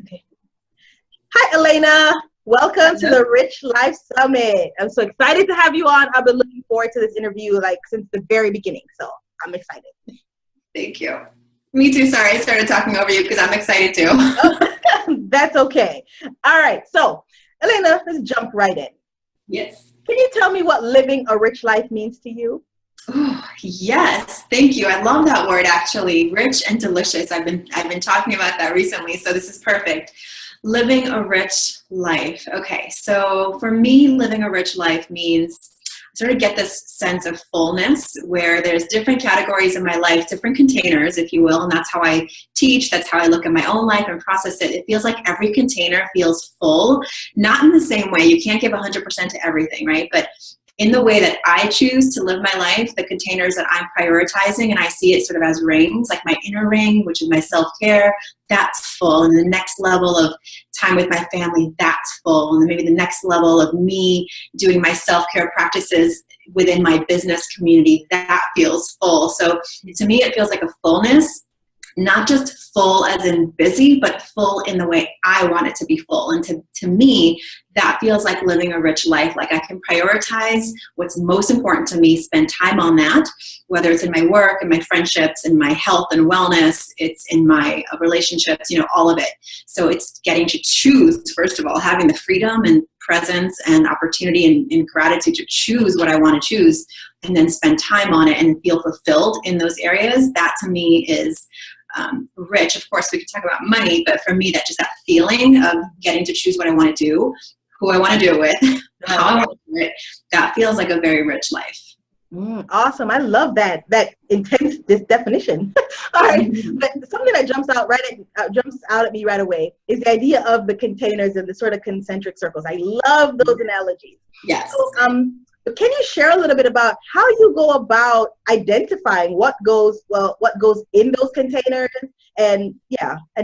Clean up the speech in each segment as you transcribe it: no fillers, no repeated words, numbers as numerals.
Okay. Hi, Elena. Welcome to the Rich Life Summit. I'm so excited to have you on. I've been looking forward to this interview since the very beginning, so I'm excited. Thank you. Me too. Sorry, I started talking over you because I'm excited too. Oh, that's okay. All right. So, Elena, let's jump right in. Yes. Can you tell me what living a rich life means to you? Oh, yes. Thank you. I love that word actually. Rich and delicious. I've been talking about that recently, so this is perfect. Living a rich life. Okay. So for me, living a rich life means I sort of get this sense of fullness where there's different categories in my life, different containers, if you will, and that's how I teach. That's how I look at my own life and process it. It feels like every container feels full, not in the same way. You can't give 100% to everything, right? But in the way that I choose to live my life, the containers that I'm prioritizing, and I see it sort of as rings, like my inner ring, which is my self-care, that's full. And the next level of time with my family, that's full. And then maybe the next level of me doing my self-care practices within my business community, that feels full. So to me, it feels like a fullness, not just full as in busy, but full in the way I want it to be full. And to me, that feels like living a rich life. Like I can prioritize what's most important to me, spend time on that, whether it's in my work, in my friendships, in my health and wellness, it's in my relationships, all of it. So it's getting to choose, first of all, having the freedom and presence and opportunity and gratitude to choose what I want to choose, and then spend time on it and feel fulfilled in those areas. That to me is rich. Of course, we could talk about money, but for me, that feeling of getting to choose what I want to do, who I want to do it with, how I want to do it, that feels like a very rich life. Awesome. I love that intense definition. All right. But something that jumps out at me right away is the idea of the containers and the sort of concentric circles. I love those analogies. Yes. So, can you share a little bit about how you go about identifying what goes in those containers, and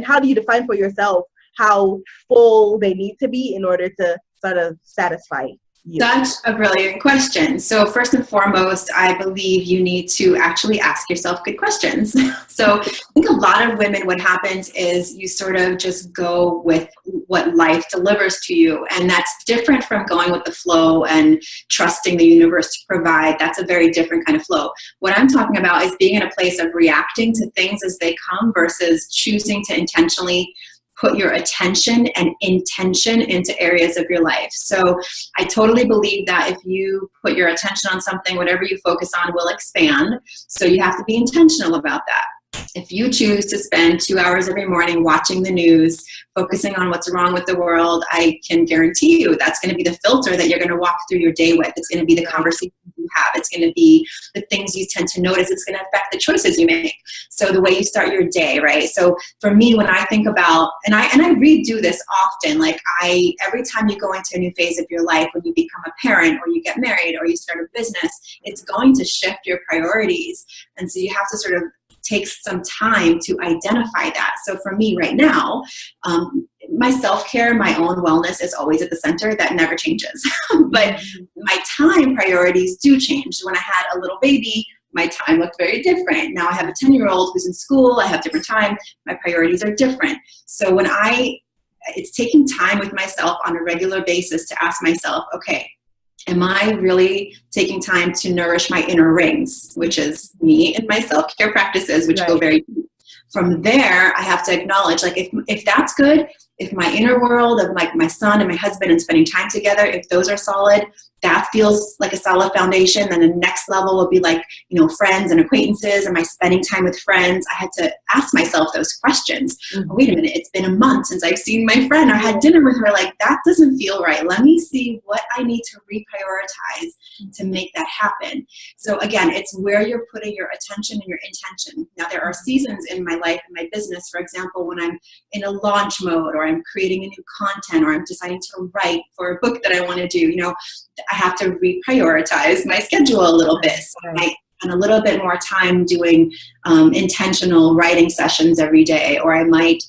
how do you define for yourself how full they need to be in order to sort of satisfy you? Such a brilliant question. So first and foremost, I believe you need to actually ask yourself good questions. So I think a lot of women, what happens is you sort of just go with what life delivers to you. And that's different from going with the flow and trusting the universe to provide. That's a very different kind of flow. What I'm talking about is being in a place of reacting to things as they come versus choosing to intentionally put your attention and intention into areas of your life. So I totally believe that if you put your attention on something, whatever you focus on will expand. So you have to be intentional about that. If you choose to spend 2 hours every morning watching the news, focusing on what's wrong with the world, I can guarantee you that's going to be the filter that you're going to walk through your day with. It's going to be the conversations you have. It's going to be the things you tend to notice. It's going to affect the choices you make. So the way you start your day, right? So for me, when I think about, and I redo this often, every time you go into a new phase of your life, when you become a parent or you get married or you start a business, it's going to shift your priorities. And so you have to sort of take some time to identify that. So for me right now, my self-care, my own wellness is always at the center. That never changes. But my time priorities do change. When I had a little baby, my time looked very different. Now I have a 10-year-old who's in school. I have different time. My priorities are different. So it's taking time with myself on a regular basis to ask myself, okay, am I really taking time to nourish my inner rings, which is me and my self-care practices, which go very deep. From there, I have to acknowledge, if that's good, if my inner world of my son and my husband and spending time together, if those are solid, that feels like a solid foundation. Then the next level will be friends and acquaintances. Am I spending time with friends? I had to ask myself those questions. Mm-hmm. Wait a minute, it's been a month since I've seen my friend or had dinner with her. That doesn't feel right. Let me see what I need to reprioritize to make that happen. So again, it's where you're putting your attention and your intention. Now there are seasons in my life and my business, for example, when I'm in a launch mode or I'm creating a new content or I'm deciding to write for a book that I want to do, I have to reprioritize my schedule a little bit. So I might spend a little bit more time doing intentional writing sessions every day, or I might,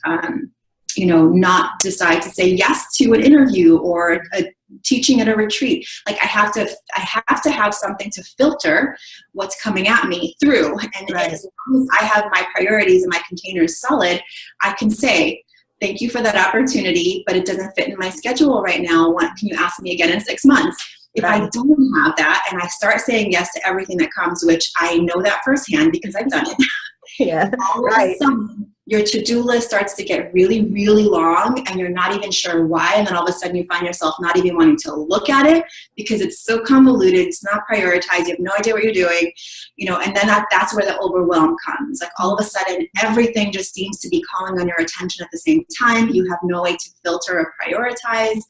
not decide to say yes to an interview or a teaching at a retreat. I have to have something to filter what's coming at me through. And as long as I have my priorities and my containers solid, I can say, thank you for that opportunity, but it doesn't fit in my schedule right now. Can you ask me again in 6 months? If I don't have that and I start saying yes to everything that comes, which I know that firsthand because I've done it. Yeah, All of a sudden, your to-do list starts to get really, really long and you're not even sure why. And then all of a sudden you find yourself not even wanting to look at it because it's so convoluted. It's not prioritized. You have no idea what you're doing, and then that's where the overwhelm comes. Like all of a sudden, everything just seems to be calling on your attention at the same time. You have no way to filter or prioritize.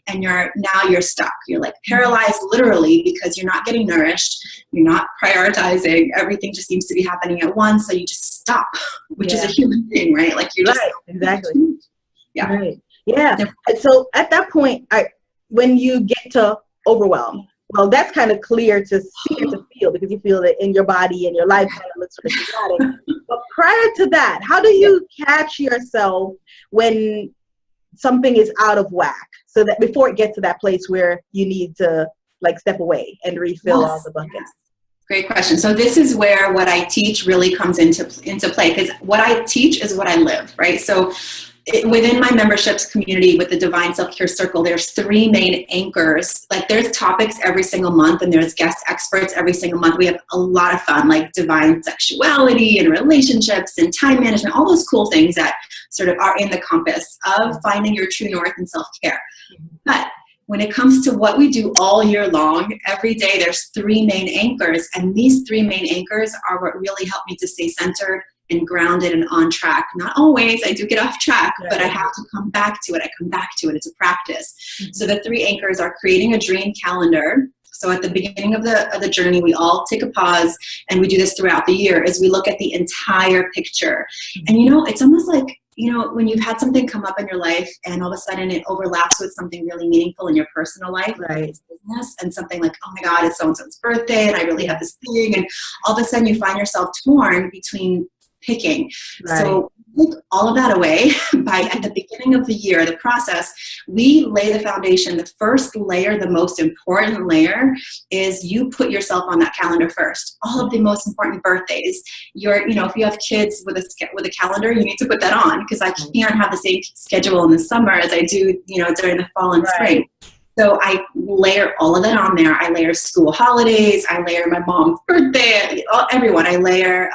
And you're stuck. You're like paralyzed literally because you're not getting nourished. You're not prioritizing. Everything just seems to be happening at once. So you just stop, which is a human thing, right? Like you're just exactly. Yeah. Right. Yeah. And so at that point, when you get to overwhelm, well, that's kind of clear to see and to feel because you feel it in your body and your life kind of looks sort of chaotic. But prior to that, how do you catch yourself when something is out of whack so that before it gets to that place where you need to like step away and refill all the buckets? Great question. So this is where what I teach really comes into play because what I teach is what I live, right? So within my memberships community with the Divine Self-Care Circle, there's 3 main anchors. Like there's topics every single month and there's guest experts every single month. We have a lot of fun, like divine sexuality and relationships and time management, all those cool things that sort of are in the compass of finding your true north and self-care. But when it comes to what we do all year long, every day there's 3 main anchors. And these 3 main anchors are what really help me to stay centered and grounded and on track. Not always, I do get off track, but I have to come back to it. I come back to it. It's a practice. So the 3 anchors are creating a dream calendar. So at the beginning of the journey, we all take a pause, and we do this throughout the year, is we look at the entire picture. And it's almost like, when you've had something come up in your life and all of a sudden it overlaps with something really meaningful in your personal life, like it's business, and something like, oh my God, it's so-and-so's birthday and I really have this thing. And all of a sudden you find yourself torn between picking. So take all of that away at the beginning of the year, the process, we lay the foundation. The first layer, the most important layer, is you put yourself on that calendar first. All of the most important birthdays. If you have kids with a calendar, you need to put that on because I can't have the same schedule in the summer as I do, during the fall and spring. So I layer all of that on there. I layer school holidays. I layer my mom's birthday, everyone. I layer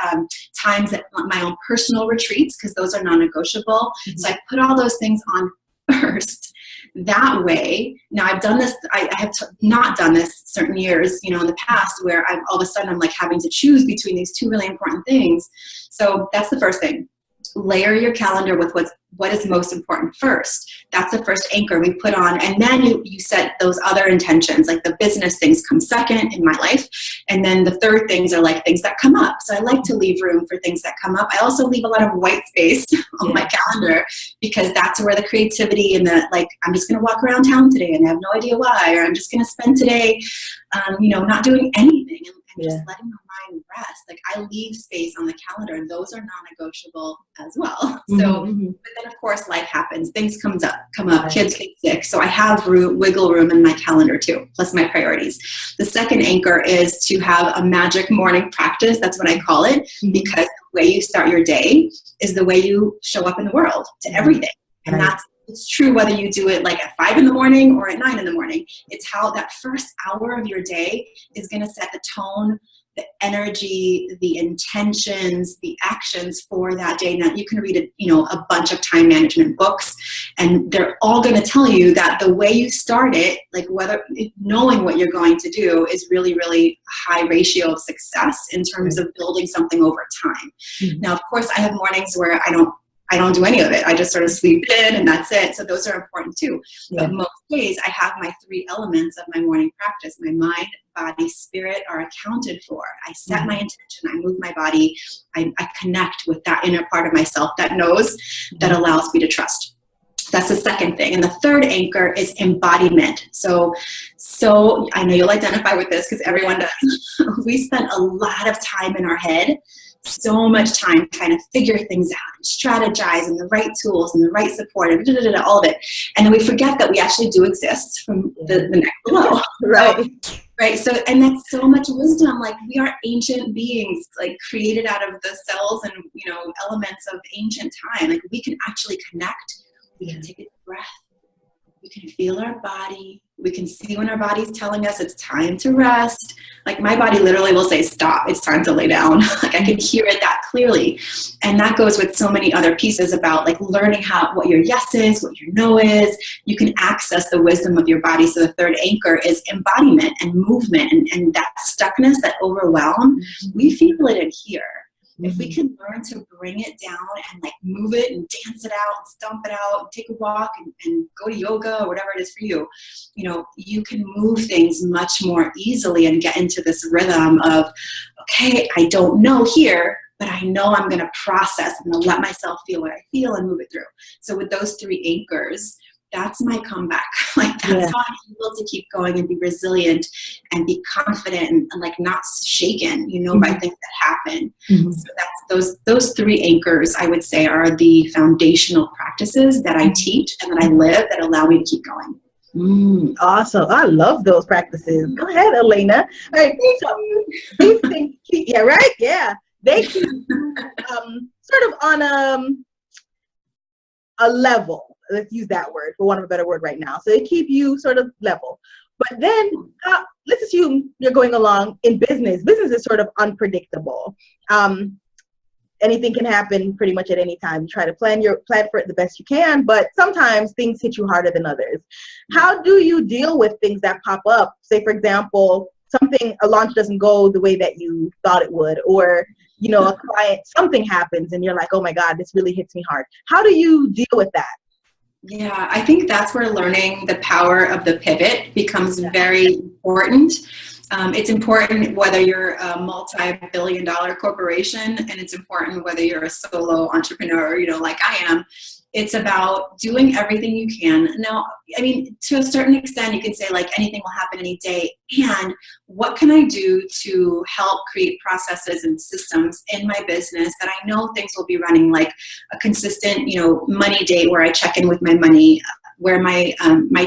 times at my own personal retreats because those are non-negotiable. So I put all those things on first. That way, now I've done this, I have not done this certain years, in the past where all of a sudden I'm like having to choose between these 2 really important things. So that's the first thing. Layer your calendar with what is most important first. That's the first anchor we put on. And then you set those other intentions, like the business things come second in my life. And then the third things are like things that come up. So I like to leave room for things that come up. I also leave a lot of white space on my calendar because that's where the creativity and I'm just going to walk around town today and I have no idea why, or I'm just going to spend today, not doing anything and just letting my mind rest. Like I leave space on the calendar and those are non-negotiable as well. So, but then of course life happens. Things come up, kids get sick. So I have wiggle room in my calendar too, plus my priorities. The second anchor is to have a magic morning practice. That's what I call it, because the way you start your day is the way you show up in the world to everything. And it's true whether you do it like at 5 in the morning or at 9 in the morning. It's how that first hour of your day is going to set the tone, the energy, the intentions, the actions for that day. Now you can read a bunch of time management books, and they're all going to tell you that the way you start it, like knowing what you're going to do, is really, really high ratio of success in terms of building something over time. Now, of course, I have mornings where I don't do any of it. I just sort of sleep in and that's it. So those are important too. But most days I have my 3 elements of my morning practice. My mind, body, spirit are accounted for. I set my intention. I move my body. I connect with that inner part of myself that knows, that allows me to trust. That's the second thing. And the third anchor is embodiment. So I know you'll identify with this because everyone does. We spend a lot of time in our head, so much time trying to figure things out and strategize and the right tools and the right support and all of it. And then we forget that we actually do exist from the next below. Right. So, and that's so much wisdom. Like we are ancient beings, like created out of the cells and, elements of ancient time. Like we can actually connect We can take a breath. We can feel our body. We can see when our body's telling us it's time to rest. Like my body literally will say, stop, it's time to lay down. Like I can hear it that clearly. And that goes with so many other pieces about like learning what your yes is, what your no is. You can access the wisdom of your body. So the third anchor is embodiment and movement and that stuckness, that overwhelm. We feel it in here. If we can learn to bring it down and like move it and dance it out and stomp it out and take a walk and go to yoga or whatever it is for you, you know, you can move things much more easily and get into this rhythm of, okay, I don't know here, but I know I'm going to process. I'm going to let myself feel what I feel and move it through. So with those three anchors, that's my comeback. Like that's how I'm able to keep going and be resilient and be confident and like not shaken, you know, by things that happen. So that's those three anchors, I would say, are the foundational practices that I teach and that I live that allow me to keep going. Awesome. I love those practices. Go ahead, Elena. All right. So these things keep, they keep sort of on a level. Let's use that word for want of a better word right now. So they keep you sort of level. But then let's assume you're going along in business. Business is sort of unpredictable. Anything can happen pretty much at any time. You try to plan for it the best you can, but sometimes things hit you harder than others. How do you deal with things that pop up? Say, for example, a launch doesn't go the way that you thought it would, or you know, a client, something happens and you're like, oh my God, this really hits me hard. How do you deal with that? Yeah, I think that's where learning the power of the pivot becomes very important. It's important whether you're a multi-billion-dollar corporation, and it's important whether you're a solo entrepreneur, you know, like I am. It's about doing everything you can. Now, I mean, to a certain extent, you can say like anything will happen any day. And what can I do to help create processes and systems in my business that I know things will be running, like a consistent, you know, money date where I check in with my money, where my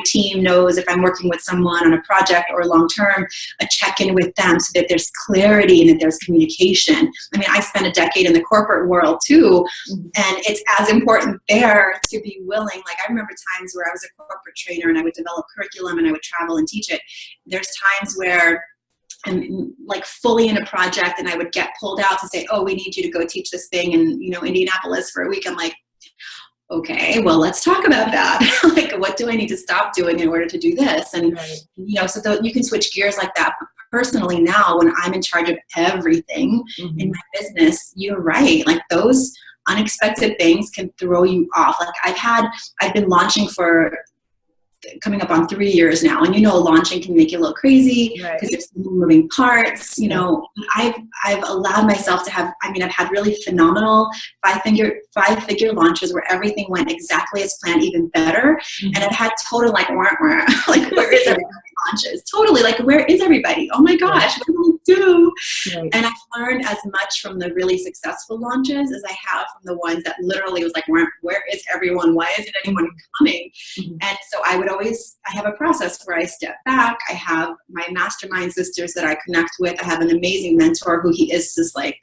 team knows if I'm working with someone on a project or long term, a check-in with them so that there's clarity and that there's communication. I mean, I spent a decade in the corporate world too, and it's as important there to be willing. Like I remember times where I was a corporate trainer and I would develop curriculum and I would travel and teach it. There's times where I'm like fully in a project and I would get pulled out to say, oh, we need you to go teach this thing in, you know, Indianapolis for a week. I'm like, okay, well, let's talk about that. Like, what do I need to stop doing in order to do this? And, you know, so you can switch gears like that. But personally now, when I'm in charge of everything in my business, you're right. Like those unexpected things can throw you off. Like I've been launching for coming up on 3 years now, and you know, launching can make you a little crazy because there's moving parts. You know, I've allowed myself to have. I mean, I've had really phenomenal five-figure launches where everything went exactly as planned, even better. And I've had total like like where is everybody launches? Totally like where is everybody? Oh my gosh, what do we do? And I've learned as much from the really successful launches as I have from the ones that literally was like, where is everyone? Why isn't anyone coming? And so I have a process where I step back. I have my mastermind sisters that I connect with. I have an amazing mentor who he is just like,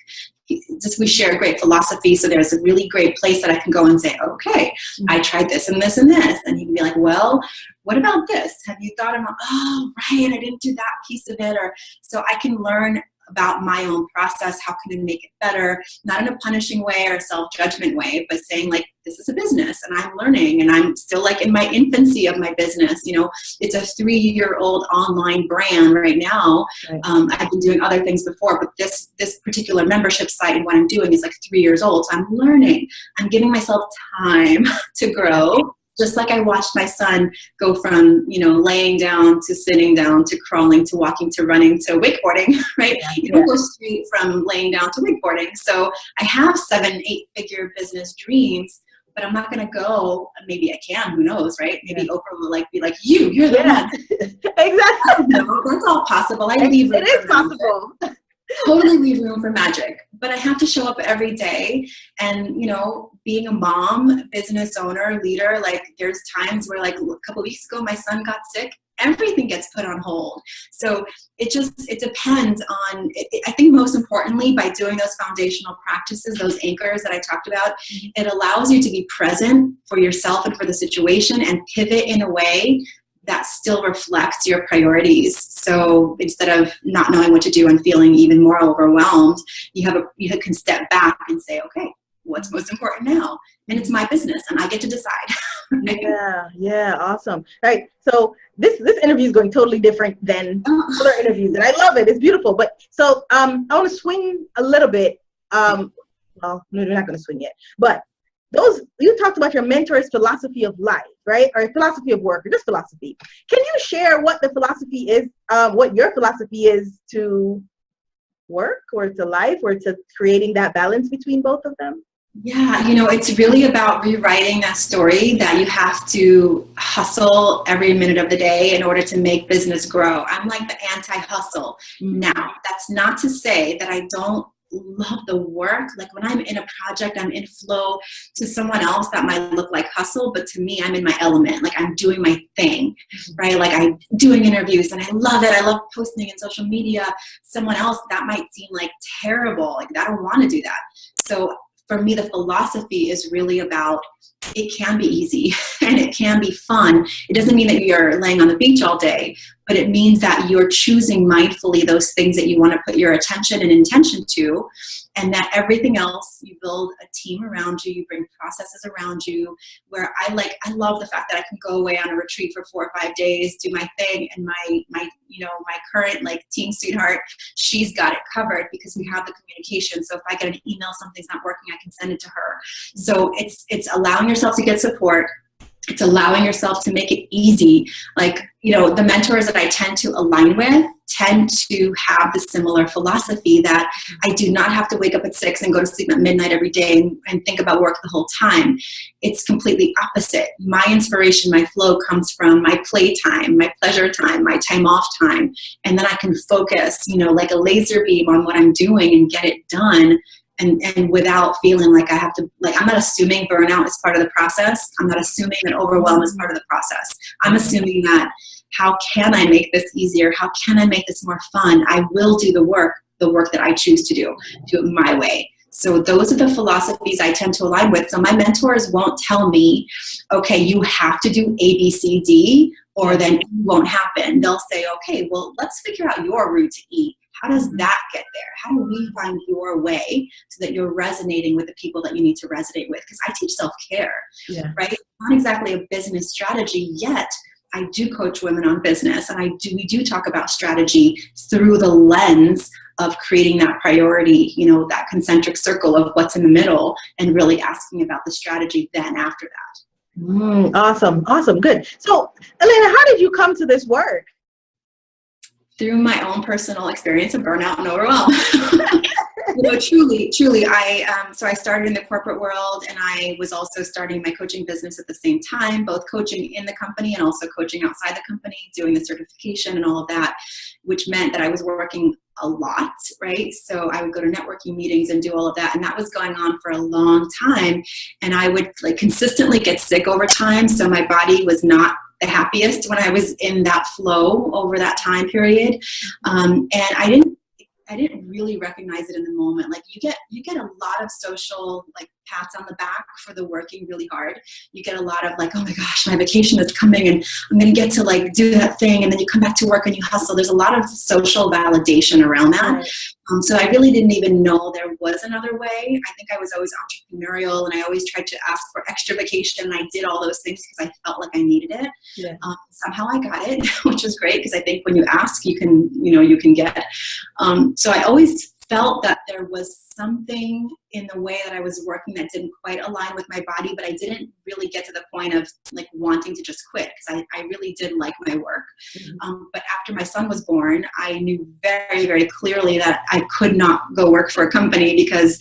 we share a great philosophy. So there's a really great place that I can go and say, okay, I tried this and this and this. And he can be like, well, what about this? Have you thought about, oh, right, I didn't do that piece of it. Or so I can learn about my own process. How can I make it better? Not in a punishing way or a self-judgment way, but saying like, this is a business and I'm learning and I'm still like in my infancy of my business. You know, it's a 3-year-old online brand right now. I've been doing other things before, but this particular membership site and what I'm doing is like 3 years old. So I'm learning. I'm giving myself time to grow. Just like I watched my son go from, you know, laying down to sitting down to crawling to walking to running to wakeboarding, right? You don't go straight from laying down to wakeboarding. So I have 7-8-figure business dreams, but I'm not going to go. Maybe I can, who knows, right? Maybe Oprah will like be like, you're the one. Exactly. No, that's all possible. I leave it is possible. Totally leave room for magic, but I have to show up every day. And, you know, being a mom, business owner, leader, like there's times where like a couple weeks ago, my son got sick everything gets put on hold. So it depends on, I think most importantly, by doing those foundational practices, those anchors that I talked about, it allows you to be present for yourself and for the situation and pivot in a way that still reflects your priorities. So instead of not knowing what to do and feeling even more overwhelmed, you can step back and say, okay, what's most important now? And it's my business and I get to decide. Yeah, awesome. Right. So this interview is going totally different than other interviews, and I love it. It's beautiful. But so I want to swing a little bit. Well, no, we're not going to swing yet. But you talked about your mentor's philosophy of life, right? Or philosophy of work, or just philosophy. Can you share what the philosophy is, what your philosophy is to work or to life or to creating that balance between both of them? Yeah, it's really about rewriting that story that you have to hustle every minute of the day in order to make business grow. I'm like the anti-hustle. Now, that's not to say that I don't love the work. Like when I'm in a project, I'm in flow. To someone else, that might look like hustle, but to me, I'm in my element. Like I'm doing my thing, right? Like I'm doing interviews and I love it. I love posting in social media. Someone else, that might seem like terrible. Like I don't want to do that. So for me, the philosophy is really about, it can be easy and it can be fun. It doesn't mean that you're laying on the beach all day, but it means that you're choosing mindfully those things that you want to put your attention and intention to, and that everything else, you build a team around you, you bring processes around you, where I love the fact that I can go away on a retreat for 4 or 5 days, do my thing, and my current like team sweetheart, she's got it covered because we have the communication. So if I get an email, something's not working, I can send it to her. So it's allowing yourself to get support. It's allowing yourself to make it easy. Like, the mentors that I tend to align with tend to have the similar philosophy that I do not have to wake up at 6 and go to sleep at midnight every day and think about work the whole time. It's completely opposite. My inspiration, my flow comes from my play time, my pleasure time, my time off time. And then I can focus, like a laser beam on what I'm doing and get it done. And without feeling like I have to, like, I'm not assuming burnout is part of the process. I'm not assuming that overwhelm is part of the process. I'm assuming that, how can I make this easier? How can I make this more fun? I will do the work that I choose to do it my way. So those are the philosophies I tend to align with. So my mentors won't tell me, okay, you have to do A, B, C, D, or then it won't happen. They'll say, okay, well, let's figure out your route to E. How does that get there? How do we find your way so that you're resonating with the people that you need to resonate with? Because I teach self-care, right? It's not exactly a business strategy yet. I do coach women on business, and we do talk about strategy through the lens of creating that priority, that concentric circle of what's in the middle, and really asking about the strategy then after that. Awesome, good. So, Elena, how did you come to this work? Through my own personal experience of burnout and overwhelm. Truly, I started in the corporate world, and I was also starting my coaching business at the same time, both coaching in the company and also coaching outside the company, doing the certification and all of that, which meant that I was working a lot, right? So I would go to networking meetings and do all of that, and that was going on for a long time, and I would consistently get sick over time, so my body was not the happiest when I was in that flow over that time period. And I didn't really recognize it in the moment. Like you get a lot of social pats on the back for the working really hard. You get a lot of oh my gosh, my vacation is coming and I'm going to get to do that thing. And then you come back to work and you hustle. There's a lot of social validation around that. Right. So I really didn't even know there was another way. I think I was always entrepreneurial, and I always tried to ask for extra vacation. And I did all those things because I felt like I needed it. Yeah. Somehow I got it, which was great because I think when you ask, you can get. So I always felt that there was something in the way that I was working that didn't quite align with my body, but I didn't really get to the point of wanting to just quit because I really did like my work. Mm-hmm. But after my son was born, I knew very, very clearly that I could not go work for a company because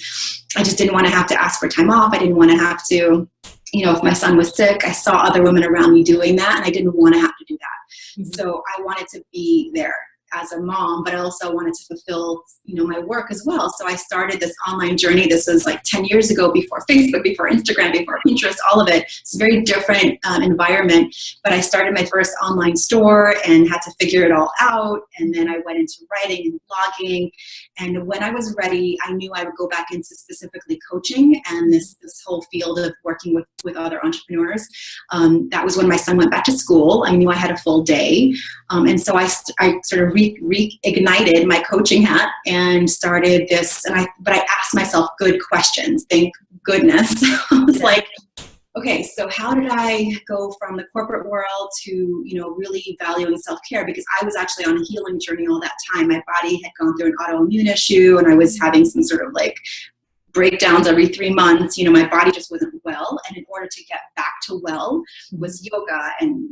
I just didn't want to have to ask for time off. I didn't want to have to, if my son was sick, I saw other women around me doing that, and I didn't want to have to do that. Mm-hmm. So I wanted to be there as a mom, but I also wanted to fulfill, my work as well. So I started this online journey. This was like 10 years ago, before Facebook, before Instagram, before Pinterest, all of it. It's a very different environment, but I started my first online store and had to figure it all out. And then I went into writing and blogging. And when I was ready, I knew I would go back into specifically coaching and this whole field of working with other entrepreneurs. That was when my son went back to school. I knew I had a full day. And so I sort of reignited my coaching hat and started this. But I asked myself good questions. Thank goodness. I was like, okay, so how did I go from the corporate world to, really valuing self-care? Because I was actually on a healing journey all that time. My body had gone through an autoimmune issue and I was having some sort of like breakdowns every 3 months. My body just wasn't well. And in order to get back to well was yoga and,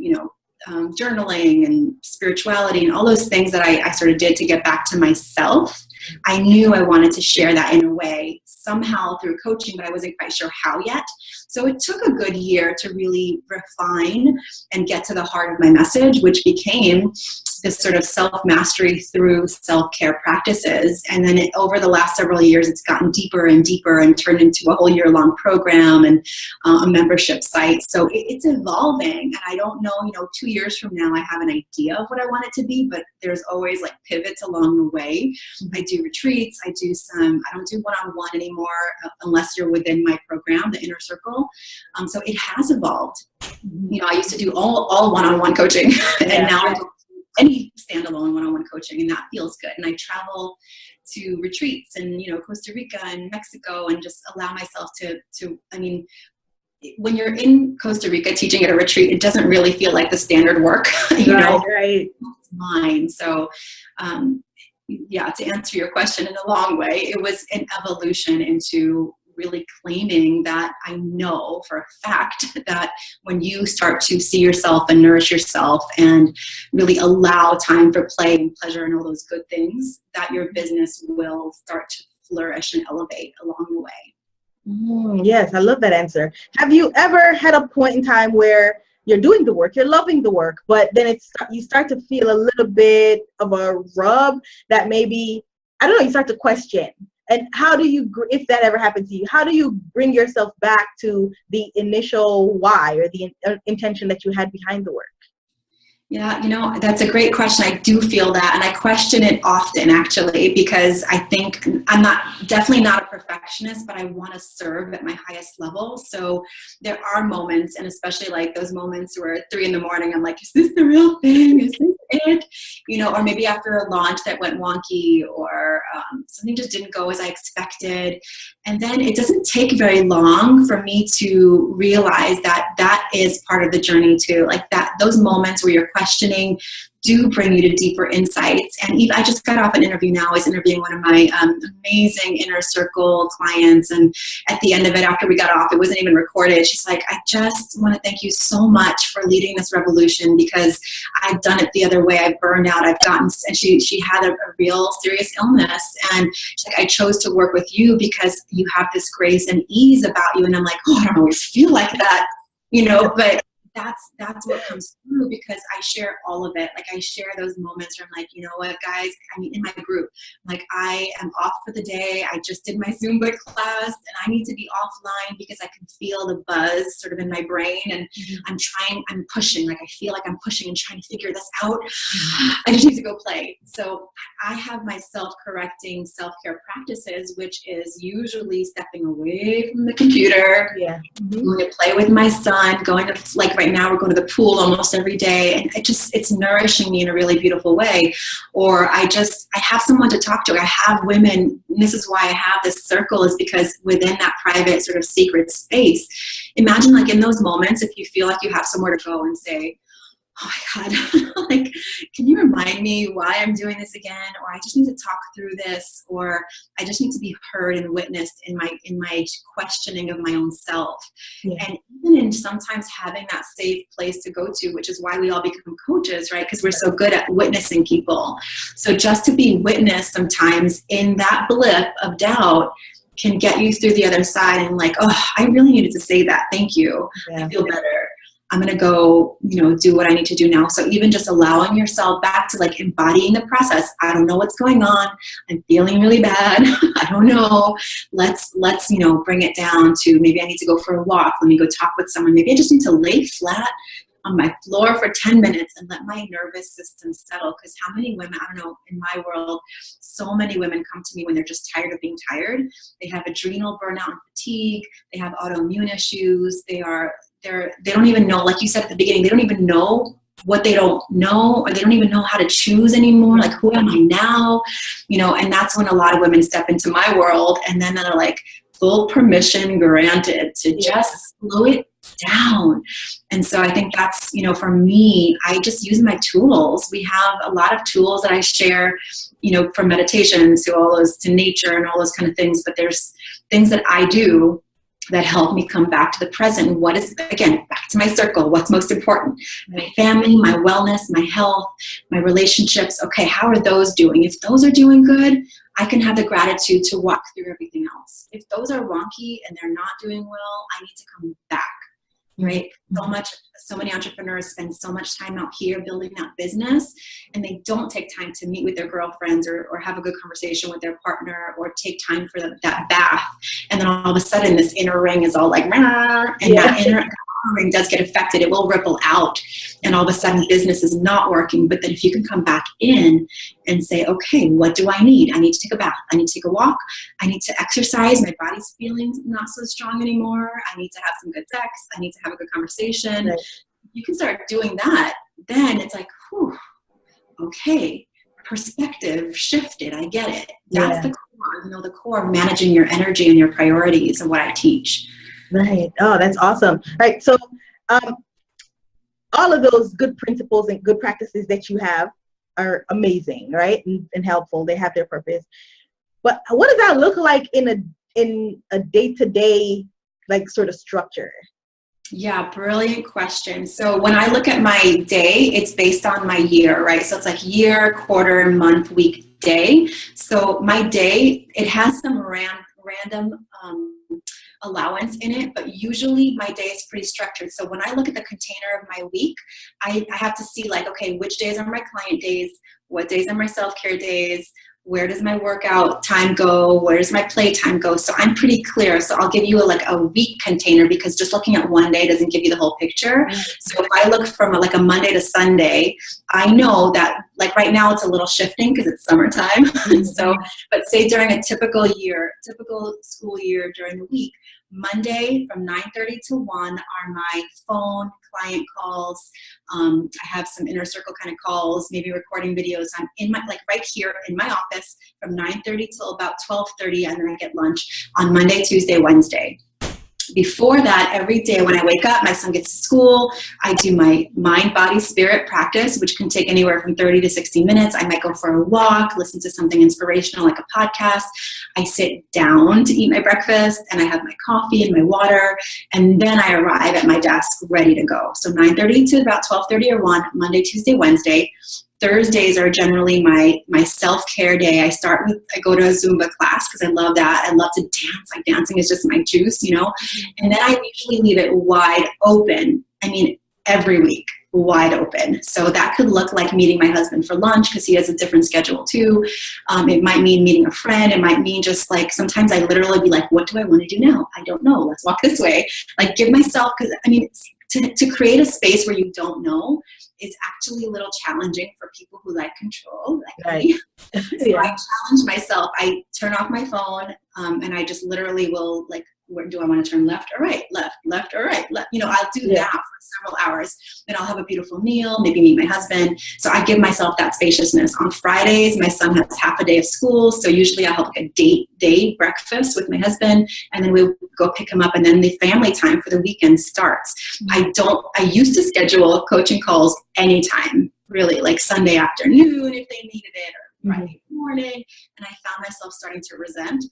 journaling and spirituality and all those things that I sort of did to get back to myself. I knew I wanted to share that in a way, somehow through coaching, but I wasn't quite sure how yet. So it took a good year to really refine and get to the heart of my message, which became this sort of self-mastery through self-care practices. And then over the last several years, it's gotten deeper and deeper and turned into a whole year-long program and a membership site. So it's evolving. And I don't know, 2 years from now, I have an idea of what I want it to be, but there's always like pivots along the way. I do retreats. I don't do one-on-one anymore unless you're within my program, the Inner Circle. So it has evolved. I used to do all one-on-one coaching and now I do any standalone one-on-one coaching, and that feels good. And I travel to retreats in, Costa Rica and Mexico and just allow myself to, when you're in Costa Rica teaching at a retreat, it doesn't really feel like the standard work, Right. It's mine. So, to answer your question in a long way, it was an evolution into really claiming that I know for a fact that when you start to see yourself and nourish yourself and really allow time for play and pleasure and all those good things, that your business will start to flourish and elevate along the way. Yes, I love that answer. Have you ever had a point in time where you're doing the work, you're loving the work, but then you start to feel a little bit of a rub that maybe, you start to question? And how do you, if that ever happened to you, how do you bring yourself back to the initial why or the intention that you had behind the work? Yeah, that's a great question. I do feel that. And I question it often, actually, because I think I'm definitely not a perfectionist, but I want to serve at my highest level. So there are moments, and especially like those moments where at 3 a.m, I'm like, is this the real thing? Is this it? Or maybe after a launch that went wonky or something just didn't go as I expected. And then it doesn't take very long for me to realize that that is part of the journey too. Like those moments where you're questioning do bring you to deeper insights. And I just got off an interview now. I was interviewing one of my amazing Inner Circle clients. And at the end of it, after we got off, it wasn't even recorded. She's like, I just want to thank you so much for leading this revolution because I've done it the other way. I've burned out. And she had a real serious illness. And she's like, I chose to work with you because you have this grace and ease about you. And I'm like, I don't always feel like that, but that's what comes through because I share all of it. Like I share those moments where I'm like, you know what, guys, in my group, like I am off for the day. I just did my Zumba class and I need to be offline because I can feel the buzz sort of in my brain and I'm pushing, like I feel like I'm pushing and trying to figure this out. I just need to go play. So I have my self-correcting self-care practices, which is usually stepping away from the computer, going to play with my son, going to right now we're going to the pool almost every day and it's nourishing me in a really beautiful way. Or I have someone to talk to. I have women, and this is why I have this circle is because within that private sort of secret space, imagine like in those moments, if you feel like you have somewhere to go and say, oh my God, like, can you remind me why I'm doing this again? Or I just need to talk through this, or I just need to be heard and witnessed in my questioning of my own self. Yeah. And even in sometimes having that safe place to go to, which is why we all become coaches, right? Because we're so good at witnessing people. So just to be witnessed sometimes in that blip of doubt can get you through the other side and like, oh, I really needed to say that. Thank you. Yeah. I feel better. I'm going to go, do what I need to do now. So even just allowing yourself back to like embodying the process. I don't know what's going on. I'm feeling really bad. I don't know. Let's, bring it down to maybe I need to go for a walk. Let me go talk with someone. Maybe I just need to lay flat on my floor for 10 minutes and let my nervous system settle. Because how many women, I don't know, in my world, so many women come to me when they're just tired of being tired. They have adrenal burnout and fatigue. They have autoimmune issues. They don't even know, like you said at the beginning, they don't even know what they don't know, or they don't even know how to choose anymore. Like, who am I now? And that's when a lot of women step into my world, and then they're like, full permission granted to just slow it down. And so I think that's, for me, I just use my tools. We have a lot of tools that I share, from meditation to all those, to nature and all those kind of things. But there's things that I do that help me come back to the present. And what is, again, back to my circle, what's most important? My family, my wellness, my health, my relationships. Okay, how are those doing? If those are doing good, I can have the gratitude to walk through everything else. If those are wonky and they're not doing well, I need to come back, right? So many entrepreneurs spend so much time out here building that business, and they don't take time to meet with their girlfriends or have a good conversation with their partner, or take time for that bath. And then all of a sudden this inner ring is all like, rah, and that inner ring does get affected. It will ripple out, and all of a sudden business is not working. But then if you can come back in and say, okay, what do I need? I need to take a bath. I need to take a walk. I need to exercise. My body's feeling not so strong anymore. I need to have some good sex. I need to have a good conversation. Right. You can start doing that. Then it's like, whew, okay, perspective shifted. I get it. That's the core, the core of managing your energy and your priorities and what I teach. Right. Oh, that's awesome. Right. So all of those good principles and good practices that you have are amazing, right? And helpful. They have their purpose. But what does that look like in a day-to-day, like, sort of structure? Yeah, brilliant question. So when I look at my day, it's based on my year, right? So it's like year, quarter, month, week, day. So my day, it has some random allowance in it, but usually my day is pretty structured. So when I look at the container of my week, I have to see, like, okay, which days are my client days? What days are my self-care days? Where does my workout time go? Where does my play time go? So I'm pretty clear. So I'll give you a week container, because just looking at one day doesn't give you the whole picture. So if I look from a Monday to Sunday, I know that, like, right now it's a little shifting because it's summertime. So, but say during a typical school year during the week, Monday from 9:30 to 1 are my phone client calls. I have some inner circle kind of calls, maybe recording videos. I'm in right here in my office from 9:30 till about 12:30, and then I get lunch on Monday, Tuesday, Wednesday. Before that, every day when I wake up, my son gets to school, I do my mind, body, spirit practice, which can take anywhere from 30 to 60 minutes. I might go for a walk, listen to something inspirational like a podcast. I sit down to eat my breakfast, and I have my coffee and my water, and then I arrive at my desk ready to go. So 9:30 to about 12:30 or 1, Monday, Tuesday, Wednesday. Thursdays are generally my self-care day. I go to a Zumba class because I love that. I love to dance. Like, dancing is just my juice, And then I usually leave it wide open. I mean, every week, wide open. So that could look like meeting my husband for lunch, because he has a different schedule too. It might mean meeting a friend. It might mean just like, sometimes I literally be like, what do I want to do now? I don't know. Let's walk this way. Like, give myself, because I mean, to create a space where you don't know is actually a little challenging for people who like control, like me. So I challenge myself. I turn off my phone, and I just literally will, like, where do I want to turn, left or right? Left or right? I'll do that for several hours. Then I'll have a beautiful meal, maybe meet my husband. So I give myself that spaciousness. On Fridays, my son has half a day of school. So usually I'll have like a date day breakfast with my husband, and then we'll go pick him up, and then the family time for the weekend starts. I used to schedule coaching calls anytime, really, like Sunday afternoon if they needed it, or Friday morning. And I found myself starting to resent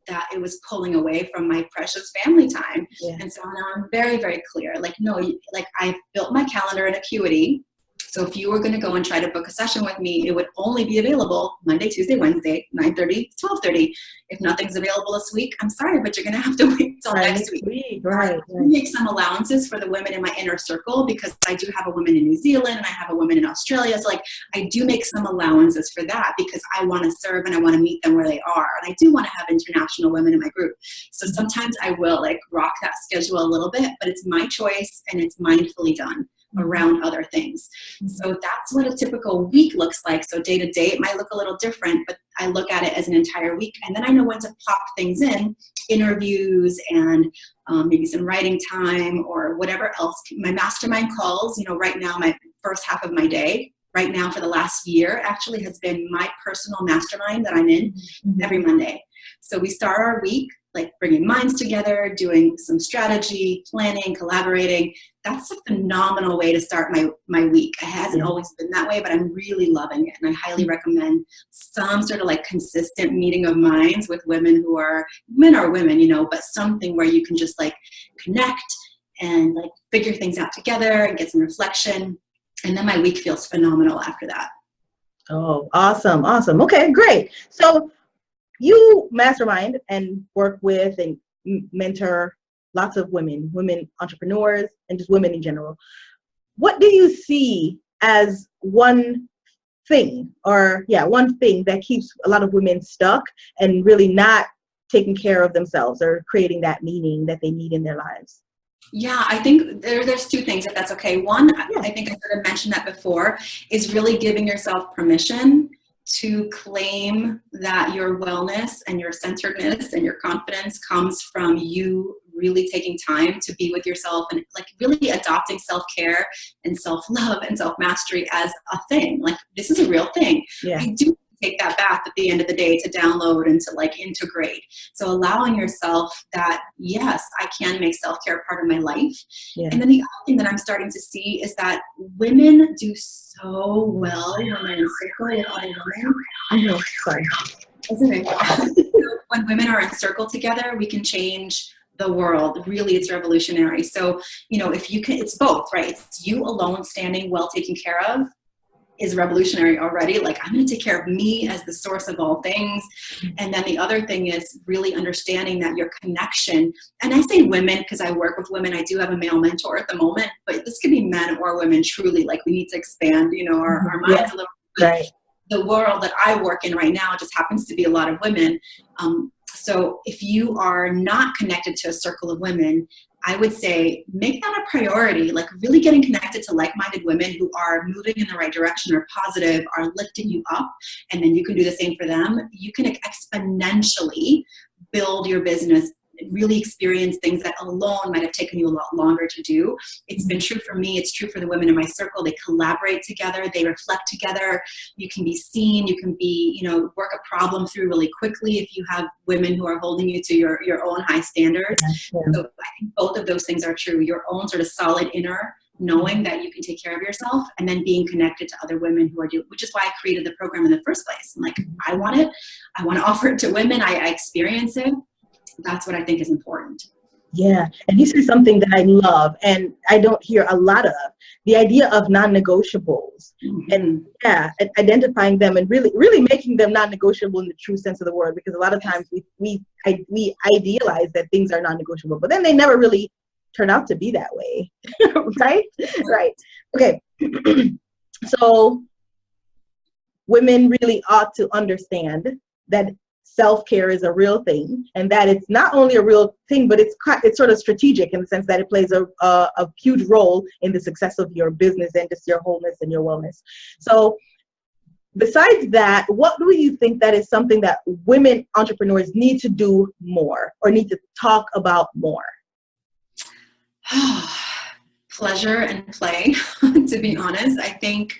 that it was pulling away from my precious family time. And so now I'm very, very clear. Like, no, like, I've built my calendar in Acuity. So if you were going to go and try to book a session with me, it would only be available Monday, Tuesday, Wednesday, 9:30, 12:30. If nothing's available this week, I'm sorry, but you're going to have to wait till next week. Right. I make some allowances for the women in my inner circle because I do have a woman in New Zealand and I have a woman in Australia. So like I do make some allowances for that because I want to serve and I want to meet them where they are. And I do want to have international women in my group. So sometimes I will like rock that schedule a little bit, but it's my choice and it's mindfully done around other things. So that's what a typical week looks like. So day to day, it might look a little different, but I look at it as an entire week. And then I know when to pop things in, interviews and maybe some writing time or whatever else. My mastermind calls, you know, right now, my first half of my day, right now for the last year actually has been my personal mastermind that I'm in every Monday. So we start our week like bringing minds together, doing some strategy, planning, collaborating. That's a phenomenal way to start my week. It hasn't always been that way, but I'm really loving it. And I highly recommend some sort of like consistent meeting of minds with women who are, men or women, you know, but something where you can just like connect and like figure things out together and get some reflection. And then my week feels phenomenal after that. Oh, awesome. Awesome. Okay, great. So you mastermind and work with and mentor lots of women entrepreneurs, and just women in general. What do you see as one thing that keeps a lot of women stuck and really not taking care of themselves or creating that meaning that they need in their lives? Yeah, I think there's two things, if that's okay. One, I think I sort of mentioned that before, is really giving yourself permission to claim that your wellness and your centeredness and your confidence comes from you really taking time to be with yourself and like really adopting self-care and self-love and self-mastery as a thing. Like this is a real thing. Yeah. I do take that bath at the end of the day to download and to like integrate. So allowing yourself that, yes, I can make self-care part of my life. Yeah. And then the other thing that I'm starting to see is that women do so well when they're in circle with other women. Sorry. When women are in circle together, we can change the world. Really, it's revolutionary. So, you know, if you can, it's both, right? It's you alone standing well taken care of is revolutionary already. Like I'm going to take care of me as the source of all things. And then the other thing is really understanding that your connection, and I say women because I work with women, I do have a male mentor at the moment, but this could be men or women truly. Like we need to expand, you know, our minds a little bit. Right. The world that I work in right now just happens to be a lot of women. So if you are not connected to a circle of women, I would say make that a priority, like really getting connected to like-minded women who are moving in the right direction, are positive, are lifting you up, and then you can do the same for them. You can exponentially build your business, really experience things that alone might have taken you a lot longer to do. It's been true for me. It's true for the women in my circle. They collaborate together. They reflect together. You can be seen. You can be, you know, work a problem through really quickly if you have women who are holding you to your own high standards. Yeah. So I think both of those things are true. Your own sort of solid inner knowing that you can take care of yourself, and then being connected to other women who are doing, which is why I created the program in the first place. I'm like, I want it. I want to offer it to women. I experience it. That's what I think is important. Yeah. And you said something that I love and I don't hear a lot of, the idea of non-negotiables. And identifying them and really making them non-negotiable in the true sense of the word, because a lot of times we idealize that things are non-negotiable, but then they never really turn out to be that way. Right? Right. Okay. So women really ought to understand that self-care is a real thing, and that it's not only a real thing, but it's sort of strategic in the sense that it plays a huge role in the success of your business and just your wholeness and your wellness. So besides that, what do you think that is something that women entrepreneurs need to do more or need to talk about more? Pleasure and play, to be honest. I think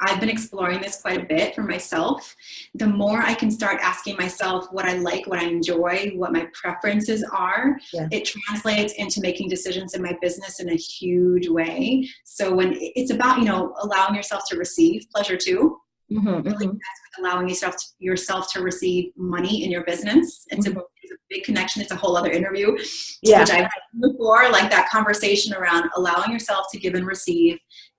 I've been exploring this quite a bit for myself. The more I can start asking myself what I like, what I enjoy, what my preferences are, it translates into making decisions in my business in a huge way. So when it's about, you know, allowing yourself to receive pleasure too, really allowing yourself to receive money in your business. It's a big connection. It's a whole other interview, which I've had before, like that conversation around allowing yourself to give and receive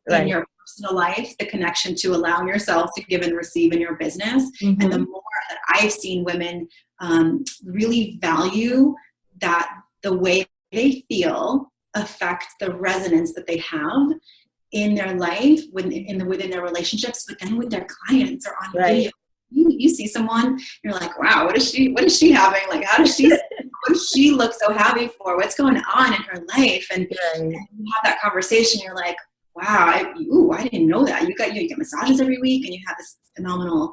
in your personal life, the connection to allowing yourself to give and receive in your business. Mm-hmm. And the more that I've seen women really value that the way they feel affects the resonance that they have in their life, within their relationships, but then with their clients or on video. You see someone, you're like, wow, what is she having? Like, what does she look so happy for? What's going on in her life? And you have that conversation, you're like, wow, I didn't know that. You get massages every week, and you have this phenomenal,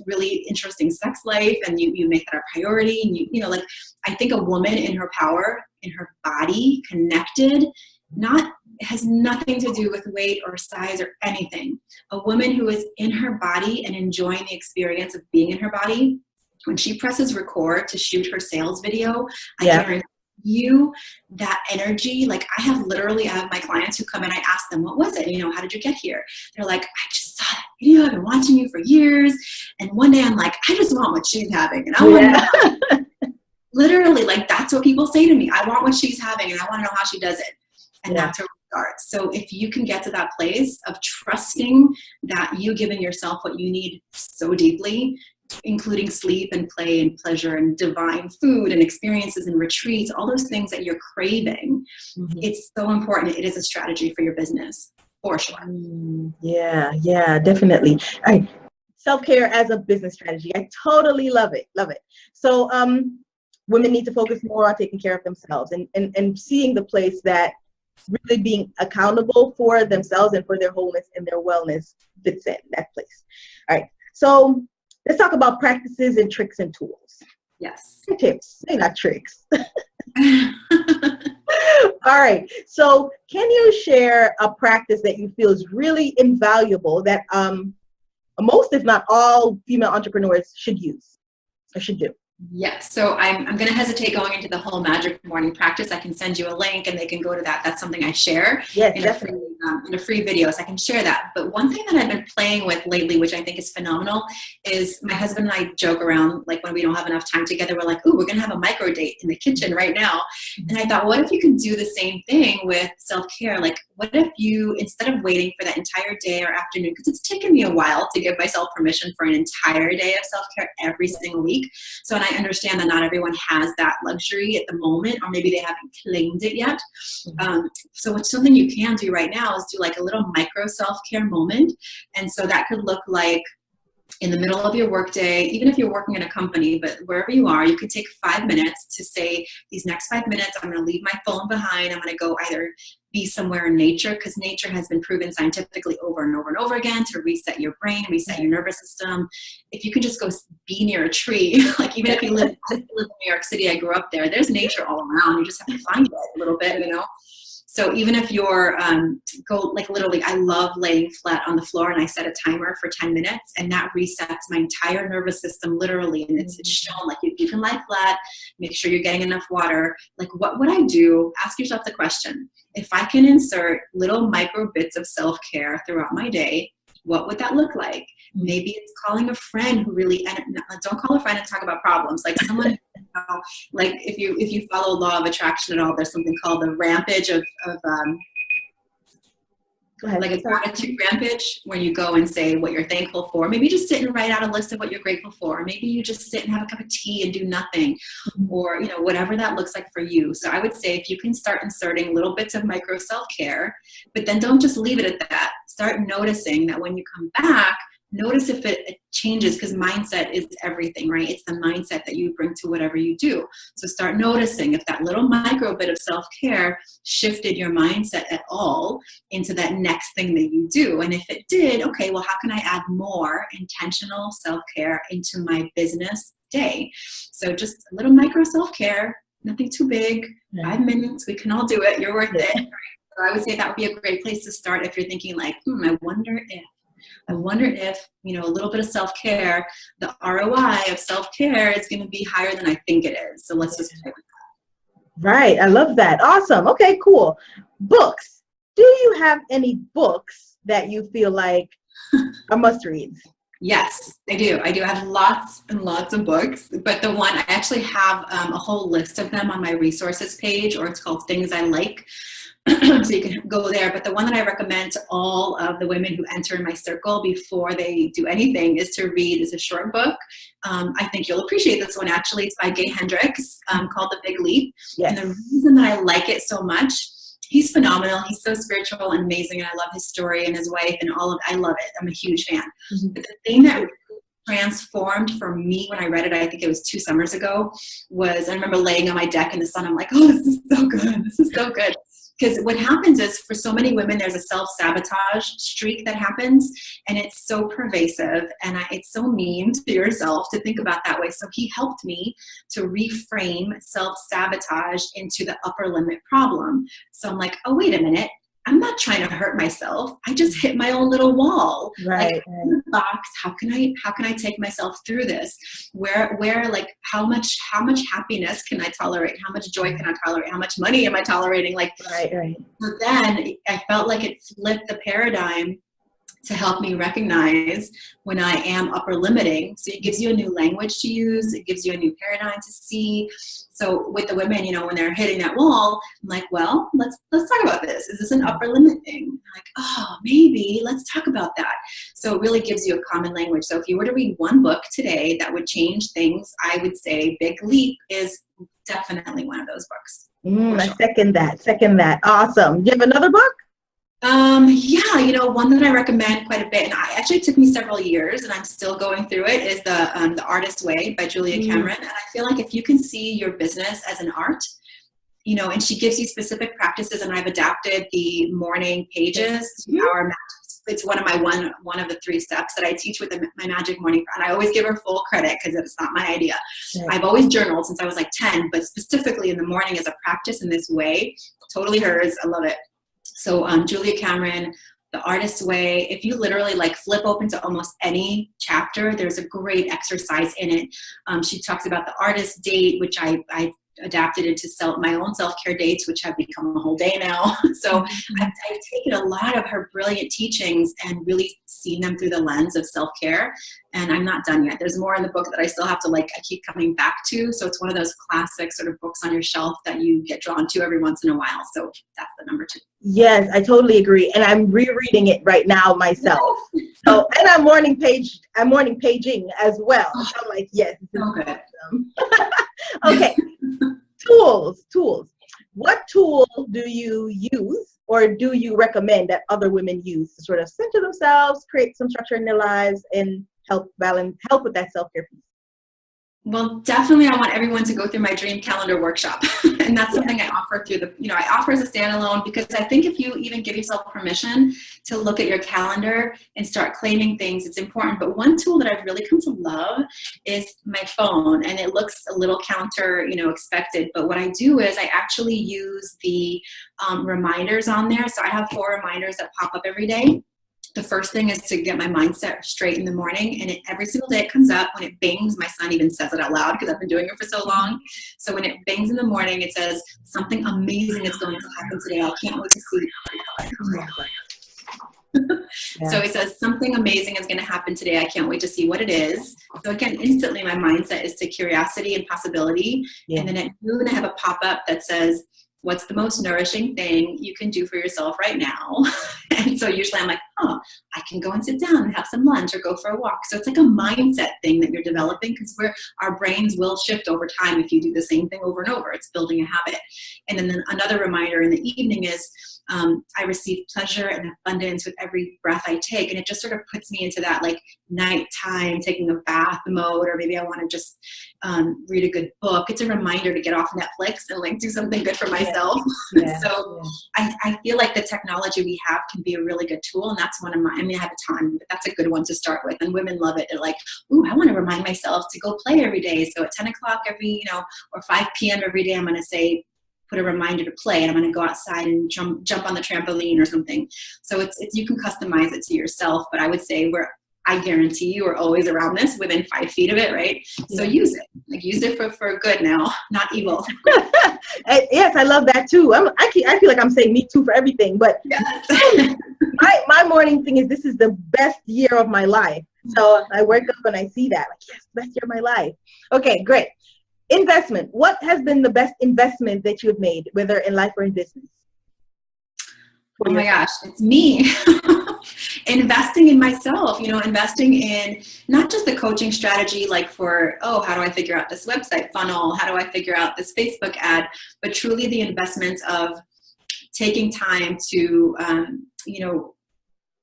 really interesting sex life, and you make that a priority. And you know, like, I think a woman in her power, in her body, connected, has nothing to do with weight or size or anything. A woman who is in her body and enjoying the experience of being in her body, when she presses record to shoot her sales video, I guarantee you that energy, like I have my clients who come in, I ask them, what was it? You know, how did you get here? They're like, I just saw that video. I've been watching you for years. And one day I'm like, I just want what she's having. And I want to know. Literally, like, that's what people say to me. I want what she's having, and I want to know how she does it. And that's where we start. So if you can get to that place of trusting that you giving yourself what you need so deeply, including sleep and play and pleasure and divine food and experiences and retreats, all those things that you're craving, it's so important. It is a strategy for your business, for sure. Yeah, definitely. All right. Self-care as a business strategy. I totally love it. So women need to focus more on taking care of themselves and seeing the place that really being accountable for themselves and for their wholeness and their wellness fits in that place. All right. So let's talk about practices and tricks and tools. Yes. Tips, say not tricks. All right. So can you share a practice that you feel is really invaluable that most, if not all, female entrepreneurs should use or should do? Yes. So I'm going to hesitate going into the whole magic morning practice. I can send you a link and they can go to that. That's something I share in a free video. So I can share that. But one thing that I've been playing with lately, which I think is phenomenal, is my husband and I joke around, like when we don't have enough time together, we're like, ooh, we're going to have a micro date in the kitchen right now. And I thought, what if you could do the same thing with self-care? Like, what if you, instead of waiting for that entire day or afternoon, because it's taken me a while to give myself permission for an entire day of self-care every single week. So, and I understand that not everyone has that luxury at the moment, or maybe they haven't claimed it yet. So it's something you can do right now is do like a little micro self-care moment. And so that could look like in the middle of your workday, even if you're working in a company, but wherever you are, you could take 5 minutes to say, these next 5 minutes, I'm going to leave my phone behind. I'm going to go either be somewhere in nature, because nature has been proven scientifically over and over and over again to reset your brain, reset your nervous system. If you can just go be near a tree, like even if you live in New York City, I grew up there, there's nature all around. You just have to find it a little bit, you know? So even if you're, like literally, I love laying flat on the floor and I set a timer for 10 minutes and that resets my entire nervous system literally. And it's shown like you can lie flat, make sure you're getting enough water. Like what would I do? Ask yourself the question. If I can insert little micro bits of self-care throughout my day, what would that look like? Maybe it's calling a friend who really, don't call a friend and talk about problems. Like someone, like if you follow law of attraction at all, there's something called the rampage of like a gratitude rampage, where you go and say what you're thankful for. Maybe just sit and write out a list of what you're grateful for. Maybe you just sit and have a cup of tea and do nothing, or whatever that looks like for you. So I would say if you can start inserting little bits of micro self-care, but then don't just leave it at that. Start noticing that when you come back, notice if it changes, because mindset is everything, right? It's the mindset that you bring to whatever you do. So start noticing if that little micro bit of self-care shifted your mindset at all into that next thing that you do. And if it did, okay, well, how can I add more intentional self-care into my business day? So just a little micro self-care, nothing too big, 5 minutes, we can all do it, you're worth it. So I would say that would be a great place to start if you're thinking like, I wonder if, a little bit of self-care, the ROI of self-care is going to be higher than I think it is. So let's just play with that. Right. I love that. Awesome. Okay, cool. Books. Do you have any books that you feel like are must-reads? Yes, I do. I do have lots and lots of books, but the one I actually have a whole list of them on my resources page, or it's called Things I Like. So you can go there. But the one that I recommend to all of the women who enter my circle before they do anything is to read. It's a short book. I think you'll appreciate this one, actually. It's by Gay Hendricks, called The Big Leap. Yes. And the reason that I like it so much, he's phenomenal. He's so spiritual and amazing. And I love his story and his wife and all of it. I love it. I'm a huge fan. Mm-hmm. But the thing that transformed for me when I read it, I think it was 2 summers ago, was I remember laying on my deck in the sun. I'm like, oh, this is so good. This is so good. Because what happens is, for so many women, there's a self-sabotage streak that happens, and it's so pervasive, and it's so mean to yourself to think about that way. So he helped me to reframe self-sabotage into the upper limit problem. So I'm like, oh, wait a minute. I'm not trying to hurt myself. I just hit my own little wall. Right. Like, in the box, how can I take myself through this? Where like how much happiness can I tolerate? How much joy can I tolerate? How much money am I tolerating? Like, right. So then I felt like it flipped the paradigm to help me recognize when I am upper limiting. So it gives you a new language to use. It gives you a new paradigm to see. So with the women, when they're hitting that wall, I'm like, well, let's talk about this. Is this an upper limit thing? I'm like, oh, maybe, let's talk about that. So it really gives you a common language. So if you were to read one book today that would change things, I would say Big Leap is definitely one of those books. I second that. Awesome. Do you have another book? Yeah, one that I recommend quite a bit, and it took me several years, and I'm still going through it, is The Artist's Way by Julia Cameron. And I feel like if you can see your business as an art, and she gives you specific practices, and I've adapted the morning pages to our magic. It's one of the 3 steps that I teach with my magic morning, and I always give her full credit because it's not my idea. Right. I've always journaled since I was like 10, but specifically in the morning as a practice in this way, totally hers. I love it. So Julia Cameron, The Artist's Way, if you literally flip open to almost any chapter, there's a great exercise in it. She talks about the artist date, which I adapted into my own self-care dates, which have become a whole day now. So I've taken a lot of her brilliant teachings and really seen them through the lens of self-care. And I'm not done yet. There's more in the book that I still have to I keep coming back to. So it's one of those classic sort of books on your shelf that you get drawn to every once in a while. So that's the number 2. Yes, I totally agree. And I'm rereading it right now myself. So, and I'm morning paging as well. So I'm like, yes, this is awesome. Okay. Tools. What tool do you use, or do you recommend that other women use to sort of center themselves, create some structure in their lives, and help with that self-care piece? Well, definitely I want everyone to go through my dream calendar workshop. And that's something I offer through I offer as a standalone, because I think if you even give yourself permission to look at your calendar and start claiming things, it's important. But one tool that I've really come to love is my phone, and it looks a little counter, expected. But what I do is I actually use the reminders on there. So I have 4 reminders that pop up every day. The first thing is to get my mindset straight in the morning, and every single day it comes up. When it bings, my son even says it out loud because I've been doing it for so long. So when it bings in the morning, it says, something amazing is going to happen today. I can't wait to see. So it says, something amazing is going to happen today. I can't wait to see what it is. So again, instantly my mindset is to curiosity and possibility. Yeah. And then at noon, I have a pop-up that says, what's the most nourishing thing you can do for yourself right now? And so usually I'm like, oh, I can go and sit down and have some lunch or go for a walk. So it's like a mindset thing that you're developing, because our brains will shift over time if you do the same thing over and over. It's building a habit. And then another reminder in the evening is, I receive pleasure and abundance with every breath I take. And it just sort of puts me into that nighttime, taking a bath mode, or maybe I want to just read a good book. It's a reminder to get off Netflix and do something good for myself. Yeah. So yeah. I feel like the technology we have can be a really good tool. And that's one of I have a ton, but that's a good one to start with. And women love it. They're like, ooh, I want to remind myself to go play every day. So at 10 o'clock or 5 p.m. every day, I'm going to say, put a reminder to play, and I'm going to go outside and jump on the trampoline or something. So it's you can customize it to yourself, but I would say I guarantee you are always around this, within 5 feet of it, right? So use it. Use it for good now, not evil. Yes, I love that too. I feel like I'm saying me too for everything, but yes. my morning thing is, this is the best year of my life. So I wake up and I see that, yes, best year of my life. Okay, great. Investment. What has been the best investment that you have made, whether in life or in business? for Oh my yourself? gosh, it's me. Investing in myself, investing in not just the coaching strategy, like for, oh, how do I figure out this website funnel? How do I figure out this Facebook ad? But truly the investments of taking time to,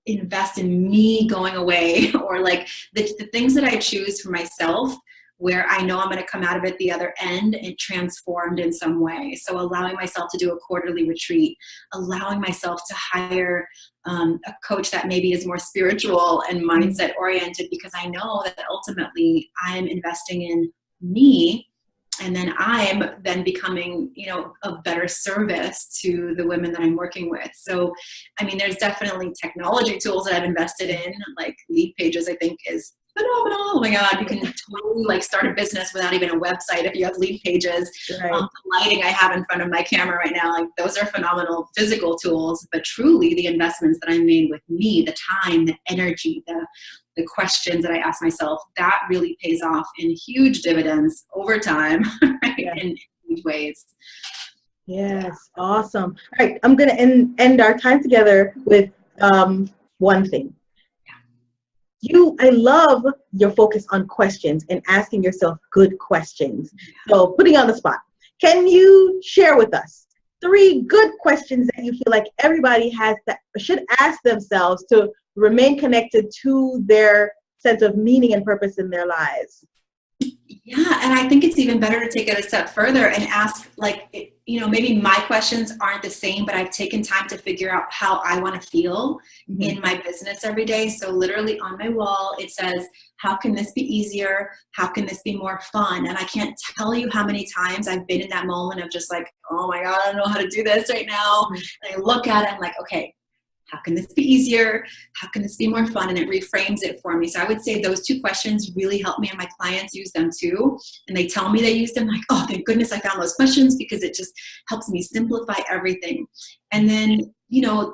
invest in me going away, or like the things that I choose for myself, where I know I'm going to come out of it the other end and transformed in some way. So allowing myself to do a quarterly retreat, allowing myself to hire a coach that maybe is more spiritual and mindset oriented, because I know that ultimately I'm investing in me. And then I'm then becoming, of better service to the women that I'm working with. So, I mean, there's definitely technology tools that I've invested in, like Lead Pages, I think is phenomenal. Oh my God, you can totally like start a business without even a website if you have Lead Pages. Right. The lighting I have in front of my camera right now, like those are phenomenal physical tools, but truly the investments that I made with me, the time, the energy, the questions that I ask myself, that really pays off in huge dividends over time, right? Yeah. In huge ways. Yes, awesome. All right, I'm going to end our time together with one thing. I love your focus on questions and asking yourself good questions. So putting you on the spot, can you share with us 3 good questions that you feel like everybody should ask themselves to remain connected to their sense of meaning and purpose in their lives? Yeah, and I think it's even better to take it a step further and ask, like, maybe my questions aren't the same, but I've taken time to figure out how I want to feel in my business every day. So literally on my wall, it says, how can this be easier? How can this be more fun? And I can't tell you how many times I've been in that moment of just like, oh my God, I don't know how to do this right now. And I look at it, I'm like, okay, how can this be easier? How can this be more fun? And it reframes it for me. So I would say those 2 questions really help me, and my clients use them too. And they tell me they use them, like, oh, thank goodness I found those questions, because it just helps me simplify everything. And then, the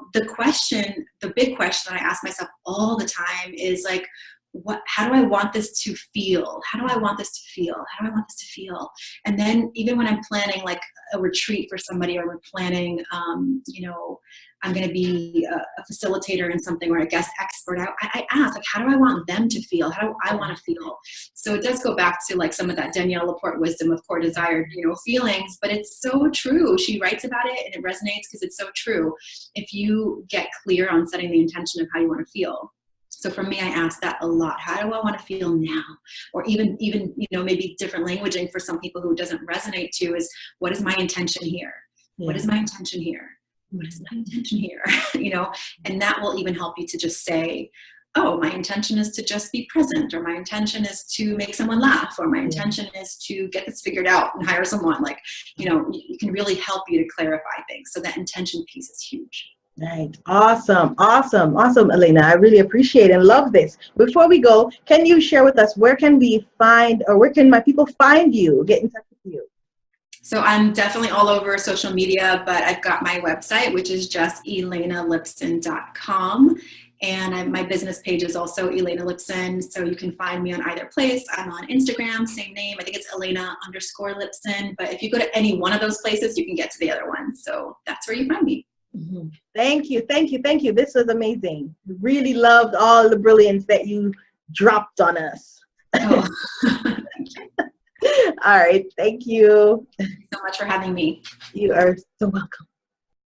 big question that I ask myself all the time is like, how do I want this to feel? How do I want this to feel? How do I want this to feel? And then even when I'm planning like a retreat for somebody, or we're planning, I'm going to be a facilitator in something, or a guest expert, I ask, like, how do I want them to feel? How do I want to feel? So it does go back to like some of that Danielle Laporte wisdom of core desired, feelings, but it's so true. She writes about it and it resonates because it's so true. If you get clear on setting the intention of how you want to feel. So for me, I ask that a lot. How do I want to feel now? Or even maybe different languaging for some people who it doesn't resonate to is, what is my intention here? Yeah. What is my intention here? What is my intention here? And that will even help you to just say, oh, my intention is to just be present, or my intention is to make someone laugh, or my intention is to get this figured out and hire someone. Like, it can really help you to clarify things. So that intention piece is huge. Right. Awesome. Elena. I really appreciate and love this. Before we go, can you share with us, where can my people find you, get in touch with you? So I'm definitely all over social media, but I've got my website, which is just elenalipson.com. And my business page is also Elena Lipson. So you can find me on either place. I'm on Instagram, same name. I think it's Elena_Lipson. But if you go to any one of those places, you can get to the other one. So that's where you find me. Mm-hmm. Thank you. This was amazing. Really loved all the brilliance that you dropped on us. Oh, thank you. All right. Thank you. Thank you so much for having me. You are so welcome.